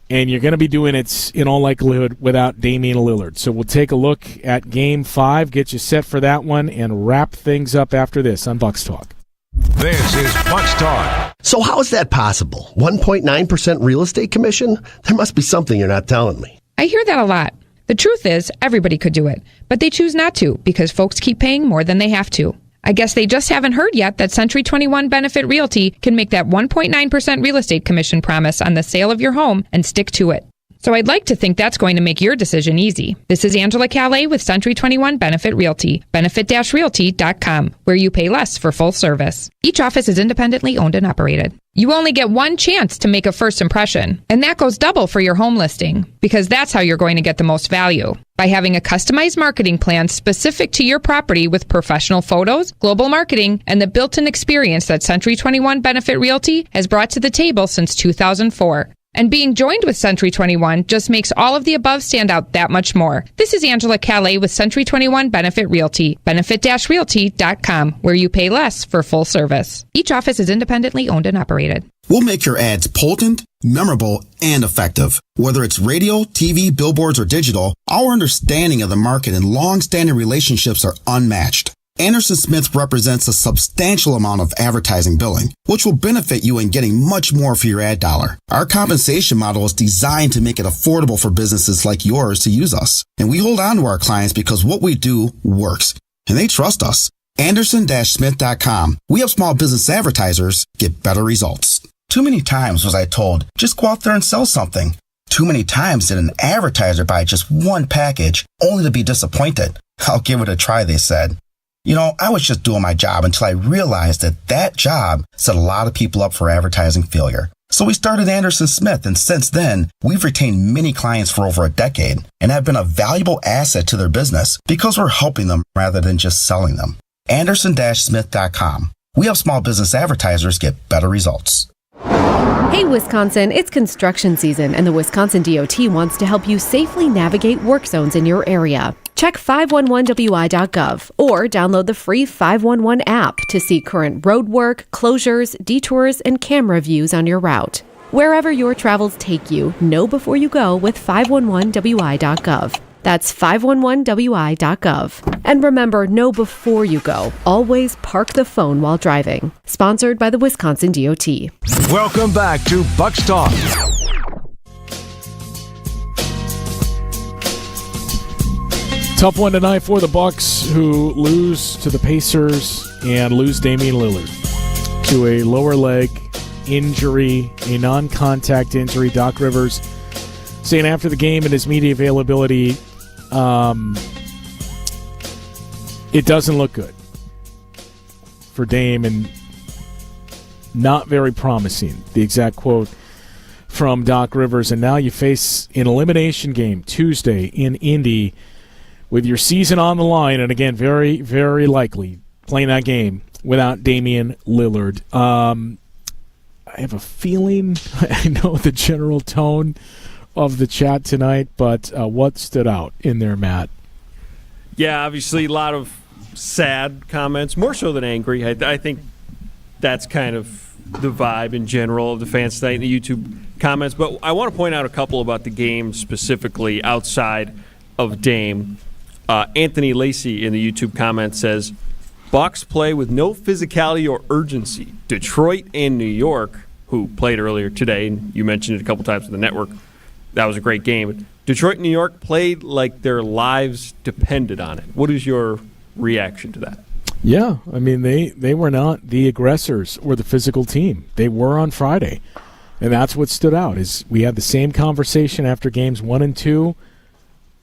And you're going to be doing it, in all likelihood, without Damian Lillard. So we'll take a look at Game 5, get you set for that one, and wrap things up after this on Bucks Talk. This is Bucks Talk. So how is that possible? 1.9% real estate commission? There must be something you're not telling me. I hear that a lot. The truth is, everybody could do it, but they choose not to because folks keep paying more than they have to. I guess they just haven't heard yet that Century 21 Benefit Realty can make that 1.9% real estate commission promise on the sale of your home and stick to it. So I'd like to think that's going to make your decision easy. This is Angela Calais with Century 21 Benefit Realty, benefit-realty.com, where you pay less for full service. Each office is independently owned and operated. You only get one chance to make a first impression, and that goes double for your home listing, because that's how you're going to get the most value. By having a customized marketing plan specific to your property with professional photos, global marketing, and the built-in experience that Century 21 Benefit Realty has brought to the table since 2004. And being joined with Century 21 just makes all of the above stand out that much more. This is Angela Calais with Century 21 Benefit Realty, benefit-realty.com, where you pay less for full service. Each office is independently owned and operated. We'll make your ads potent, memorable, and effective. Whether it's radio, TV, billboards, or digital, our understanding of the market and long-standing relationships are unmatched. Anderson Smith represents a substantial amount of advertising billing, which will benefit you in getting much more for your ad dollar. Our compensation model is designed to make it affordable for businesses like yours to use us. And we hold on to our clients because what we do works, and they trust us. Anderson-Smith.com. We help small business advertisers get better results. Too many times was I told, just go out there and sell something. Too many times did an advertiser buy just one package only to be disappointed. I'll give it a try, they said. You know, I was just doing my job until I realized that job set a lot of people up for advertising failure. So we started Anderson Smith, and since then, we've retained many clients for over a decade and have been a valuable asset to their business because we're helping them rather than just selling them. Anderson-Smith.com. We help small business advertisers get better results. Hey, Wisconsin, it's construction season, and the Wisconsin DOT wants to help you safely navigate work zones in your area. Check 511wi.gov or download the free 511 app to see current road work, closures, detours, and camera views on your route. Wherever your travels take you, know before you go with 511wi.gov. That's 511wi.gov. And remember, know before you go. Always park the phone while driving. Sponsored by the Wisconsin DOT. Welcome back to Bucks Talk. Tough one tonight for the Bucks, who lose to the Pacers and lose Damian Lillard to a lower leg injury, a non-contact injury. Doc Rivers saying after the game in his media availability, it doesn't look good for Dame and not very promising. The exact quote from Doc Rivers. And now you face an elimination game Tuesday in Indy with your season on the line, and again, very, very likely playing that game without Damian Lillard. I have a feeling, I know the general tone of the chat tonight, but what stood out in there, Matt? Yeah, obviously a lot of sad comments, more so than angry. I think that's kind of the vibe in general of the fans tonight in the YouTube comments. But I want to point out a couple about the game specifically outside of Dame. Anthony Lacey in the YouTube comments says, Bucks play with no physicality or urgency. Detroit and New York, who played earlier today, and you mentioned it a couple times on the network, that was a great game. Detroit and New York played like their lives depended on it. What is your reaction to that? Yeah, I mean, they were not the aggressors or the physical team. They were on Friday, and that's what stood out. Is we had the same conversation after games 1 and 2,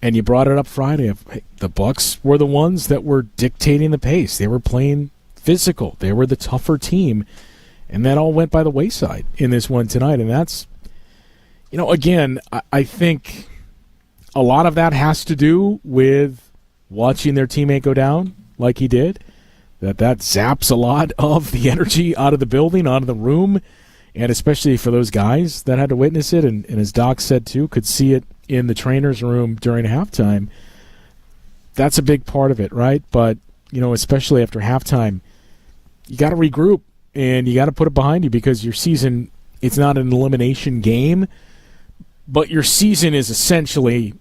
and you brought it up Friday. The Bucks were the ones that were dictating the pace. They were playing physical. They were the tougher team, and that all went by the wayside in this one tonight. And that's, again, I think a lot of that has to do with watching their teammate go down like he did. That zaps a lot of the energy out of the building, out of the room, and especially for those guys that had to witness it, and as Doc said too, could see it in the trainer's room during halftime. That's a big part of it, right? But, especially after halftime, you got to regroup and you got to put it behind you, because your season, it's not an elimination game, but your season is essentially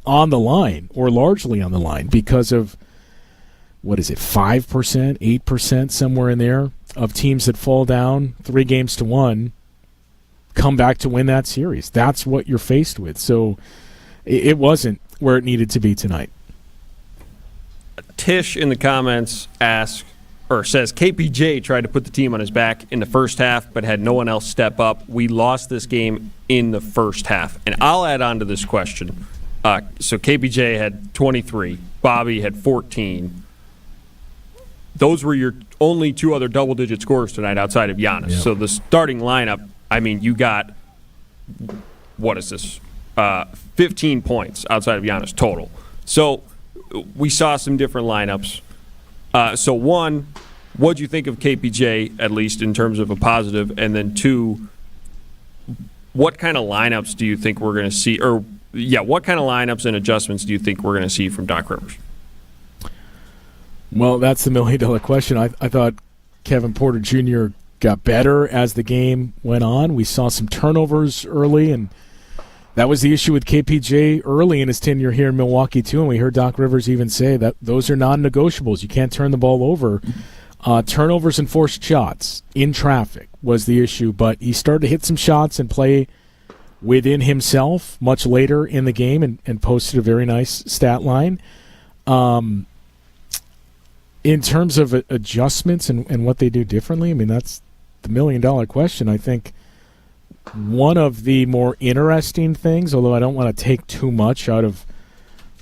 on the line, or largely on the line, because of, 5%, 8%, somewhere in there, of teams that fall down 3-1 come back to win that series. That's what you're faced with. So it wasn't where it needed to be tonight. Tish in the comments says KPJ tried to put the team on his back in the first half but had no one else step up. We lost this game in the first half. And I'll add on to this question. So KPJ had 23. Bobby had 14. Those were your only two other double-digit scorers tonight outside of Giannis. Yep. So the starting lineup, you got, 15 points outside of Giannis total. So we saw some different lineups. So one, what do you think of KPJ, at least in terms of a positive? And then two, what kind of lineups do you think we're going to see? What kind of lineups and adjustments do you think we're going to see from Doc Rivers? Well, that's the million-dollar question. I thought Kevin Porter Jr. got better as the game went on. We saw some turnovers early, and that was the issue with KPJ early in his tenure here in Milwaukee, too. And we heard Doc Rivers even say that those are non-negotiables. You can't turn the ball over. Turnovers and forced shots in traffic was the issue, but he started to hit some shots and play within himself much later in the game and posted a very nice stat line. In terms of adjustments and what they do differently, that's the million-dollar question. I think one of the more interesting things, although I don't want to take too much out of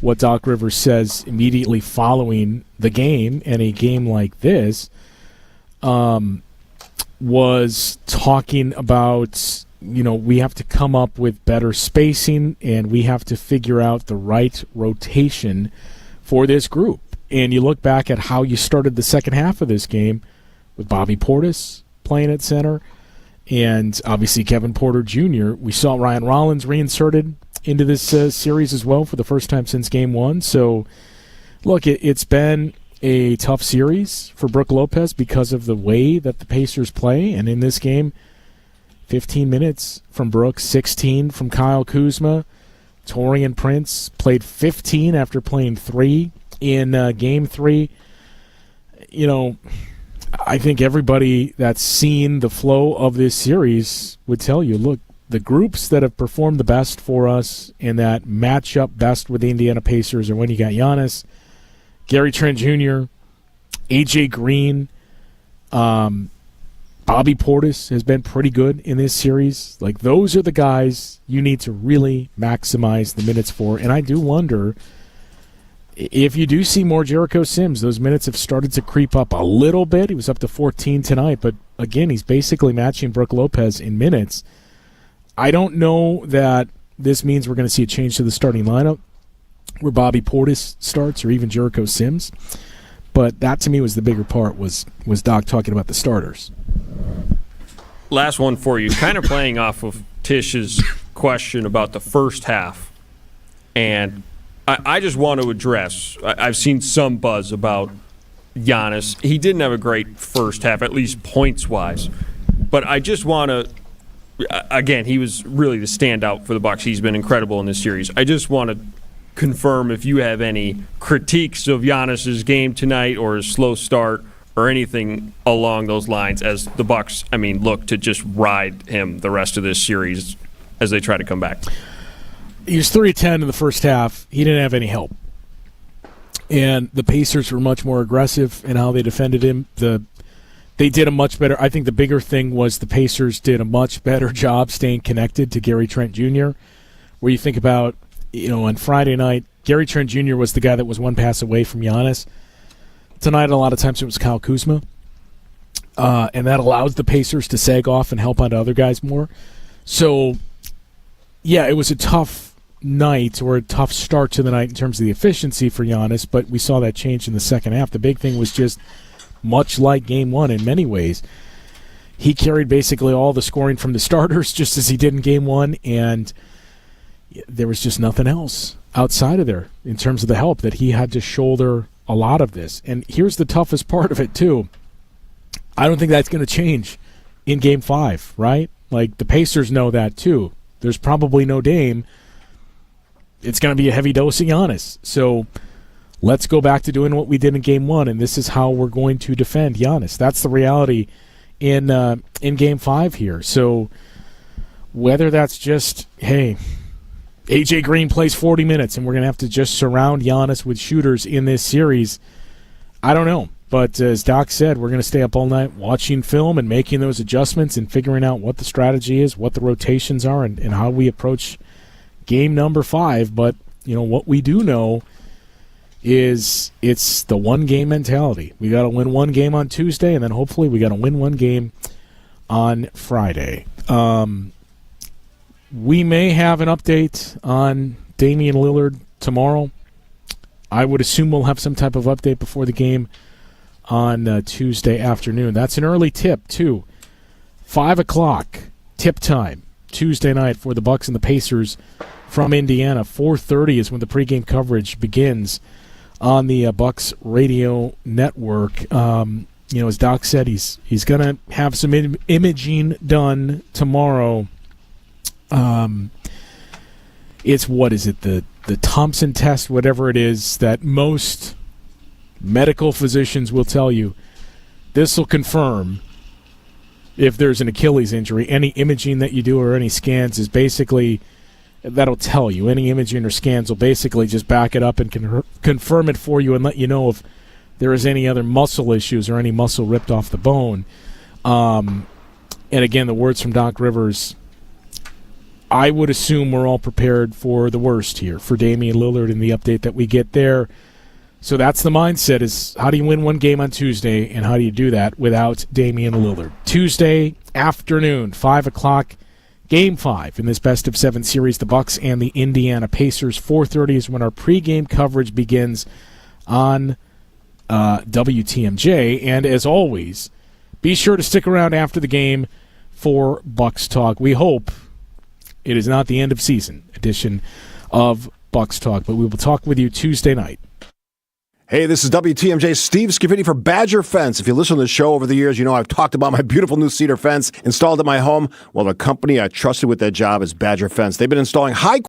what Doc Rivers says immediately following the game and a game like this, was talking about, we have to come up with better spacing and we have to figure out the right rotation for this group. And you look back at how you started the second half of this game with Bobby Portis playing at center and obviously Kevin Porter Jr. We saw Ryan Rollins reinserted into this series as well for the first time since Game 1. So, look, it's been a tough series for Brook Lopez because of the way that the Pacers play. And in this game, 15 minutes from Brooks, 16 from Kyle Kuzma. Torian Prince played 15 after playing 3 in Game 3. I think everybody that's seen the flow of this series would tell you, look, the groups that have performed the best for us and that match up best with the Indiana Pacers are when you got Giannis, Gary Trent Jr., A.J. Green, Bobby Portis has been pretty good in this series. Like, those are the guys you need to really maximize the minutes for. And I do wonder if you do see more Jericho Sims. Those minutes have started to creep up a little bit. He was up to 14 tonight, but again, he's basically matching Brook Lopez in minutes. I don't know that this means we're going to see a change to the starting lineup where Bobby Portis starts or even Jericho Sims. But that, to me, was the bigger part, was Doc talking about the starters. Last one for you, kind of playing off of Tish's question about the first half. And I just want to address, I've seen some buzz about Giannis. He didn't have a great first half, at least points-wise. But I just want to, again, he was really the standout for the Bucks. He's been incredible in this series. I just want to confirm if you have any critiques of Giannis's game tonight or his slow start or anything along those lines as the Bucks, look to just ride him the rest of this series as they try to come back. He was 3-10 in the first half. He didn't have any help. And the Pacers were much more aggressive in how they defended him. They did a much better, I think the bigger thing was the Pacers did a much better job staying connected to Gary Trent Jr., where you think about, on Friday night, Gary Trent Jr. was the guy that was one pass away from Giannis. Tonight, a lot of times it was Kyle Kuzma. And that allows the Pacers to sag off and help out other guys more. So, yeah, it was a tough night or a tough start to the night in terms of the efficiency for Giannis, but we saw that change in the second half. The big thing was just much like Game 1 in many ways. He carried basically all the scoring from the starters just as he did in Game 1, and there was just nothing else outside of there in terms of the help that he had to shoulder a lot of this. And here's the toughest part of it, too. I don't think that's going to change in Game 5, right? Like, the Pacers know that, too. There's probably no Dame. It's going to be a heavy dose of Giannis. So let's go back to doing what we did in Game 1, and this is how we're going to defend Giannis. That's the reality in Game 5 here. So whether that's just, hey, A.J. Green plays 40 minutes and we're going to have to just surround Giannis with shooters in this series, I don't know. But as Doc said, we're going to stay up all night watching film and making those adjustments and figuring out what the strategy is, what the rotations are, and how we approach game number 5. But, what we do know is it's the one-game mentality. We got to win one game on Tuesday, and then hopefully we got to win one game on Friday. We may have an update on Damian Lillard tomorrow. I would assume we'll have some type of update before the game on Tuesday afternoon. That's an early tip, too. 5 o'clock tip time, Tuesday night for the Bucks and the Pacers from Indiana. 4:30 is when the pregame coverage begins on the Bucks radio network. As Doc said, he's going to have some imaging done tomorrow. It's, what is it, the Thompson test, whatever it is, that most medical physicians will tell you. This will confirm if there's an Achilles injury. Any imaging that you do or any scans is basically, that'll tell you. Any imaging or scans will basically just back it up and confirm it for you and let you know if there is any other muscle issues or any muscle ripped off the bone. And again, the words from Doc Rivers, I would assume we're all prepared for the worst here for Damian Lillard and the update that we get there. So that's the mindset, is how do you win one game on Tuesday, and how do you do that without Damian Lillard? Tuesday afternoon, 5 o'clock, Game 5 in this best-of-7 series, the Bucks and the Indiana Pacers. 4:30 is when our pregame coverage begins on WTMJ. And as always, be sure to stick around after the game for Bucks Talk. We hope it is not the end of season edition of Bucks Talk, but we will talk with you Tuesday night. Hey, this is WTMJ's Steve Scavini for Badger Fence. If you listen to the show over the years, you know I've talked about my beautiful new cedar fence installed at my home. Well, the company I trusted with that job is Badger Fence. They've been installing high